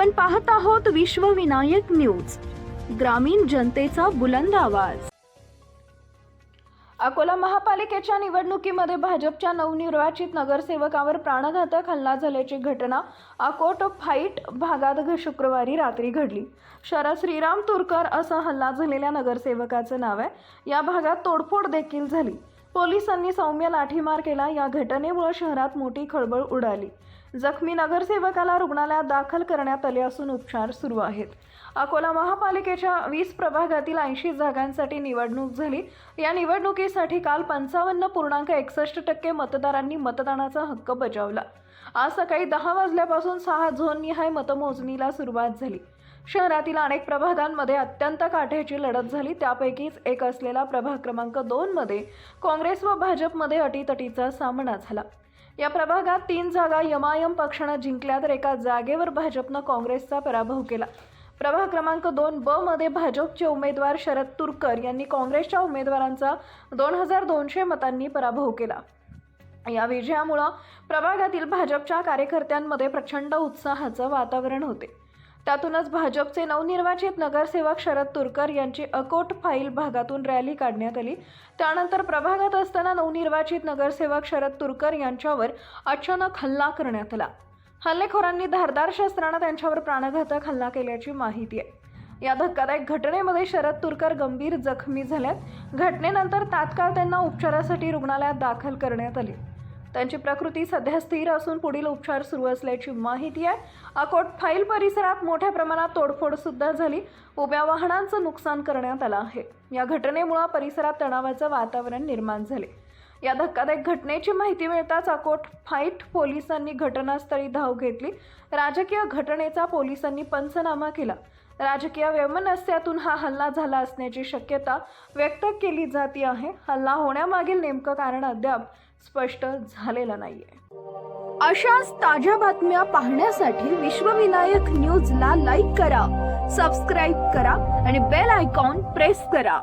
आपण पाहत आहोत विश्वविनायक न्यूज, ग्रामीण जनतेचा बुलंद आवाज। अकोला महापालिकेच्या निवडणुकीमध्ये भाजपच्या नवनिर्वाचित नगरसेवकावर प्राणघातक हल्ला झाल्याची घटना अकोट फाईट भागात शुक्रवारी रात्री घडली। शरद श्रीराम तुरकर असं हल्ला झालेल्या नगरसेवकाचं नाव आहे। या भागात तोडफोड देखील झाली। पोलिसांनी सौम्य लाठीमार केला। या घटनेमुळे शहरात मोठी खळबळ उडाली। जखमी नगरसेवकाला रुग्णालयात दाखल करण्यात आले असून उपचार सुरू आहेत। अकोला महापालिकेच्या 20 प्रभागातील 80 जागांसाठी निवडणूक झाली। या निवडणुकीसाठी काल 55.61% मतदारांनी मतदानाचा हक्क बजावला। आज सकाळी 10 वाजल्यापासून 6 झोननिहाय मतमोजणीला सुरुवात झाली। शहरातील अनेक प्रभागांमध्ये अत्यंत काट्याची लढत झाली। त्यापैकीच एक असलेला प्रभाग क्रमांक 2 मध्ये काँग्रेस व भाजपमध्ये अटीतटीचा सामना झाला। या प्रभागात 3 जागा एमआयएम पक्षाने जिंकल्या तर एका जागेवर भाजपने काँग्रेसचा पराभव केला। प्रभाग क्रमांक 2 ब मध्ये भाजपचे उमेदवार शरद तुरकर यांनी काँग्रेसच्या उमेदवारांचा 2200 मतांनी पराभव केला। या विजयामुळे प्रभागातील भाजपच्या कार्यकर्त्यांमध्ये प्रचंड उत्साहाचे वातावरण होते। त्यातूनच भाजपचे नवनिर्वाचित नगरसेवक शरद तुरकर यांची अकोट फाईल भागातून रॅली काढण्यात आली। त्यानंतर प्रभागात असताना नवनिर्वाचित नगरसेवक शरद तुरकर यांच्यावर अचानक हल्ला करण्यात आला। हल्लेखोरांनी धारदार शस्त्राने त्यांच्यावर प्राणघातक हल्ला केल्याची माहिती आहे। या धक्कादायक घटनेमध्ये शरद तुरकर गंभीर जखमी झाल्यात। घटनेनंतर तात्काळ त्यांना उपचारासाठी रुग्णालयात दाखल करण्यात आले। त्यांची प्रकृती सध्या स्थिर असून पुढील उपचार सुरू असल्याची माहिती आहे। अकोट फाईल परिसरात मोठ्या प्रमाणात तोडफोड सुद्धा झाली। उभ्या वाहनांचं नुकसान करण्यात आलं आहे। या घटनेमुळे परिसरात तणावाचं वातावरण निर्माण झाले। या धक्कादायक घटनेची माहिती मिळताच अकोट फाईट पोलिसांनी घटनास्थळी धाव घेतली। राजकीय घटनेचा पोलिसांनी पंचनामा केला। राजकीय वैमनस्यातून हा हल्ला झाला असण्याची शक्यता व्यक्त केली जाते आहे। हल्ला होण्यामागील नेमकं कारण अद्याप स्पष्ट झालेलं नाहीये। अशाच ताज्या बातम्या पाहण्यासाठी विश्वविनायक न्यूजला लाईक करा, सबस्क्राईब करा आणि बेल आयकॉन प्रेस करा।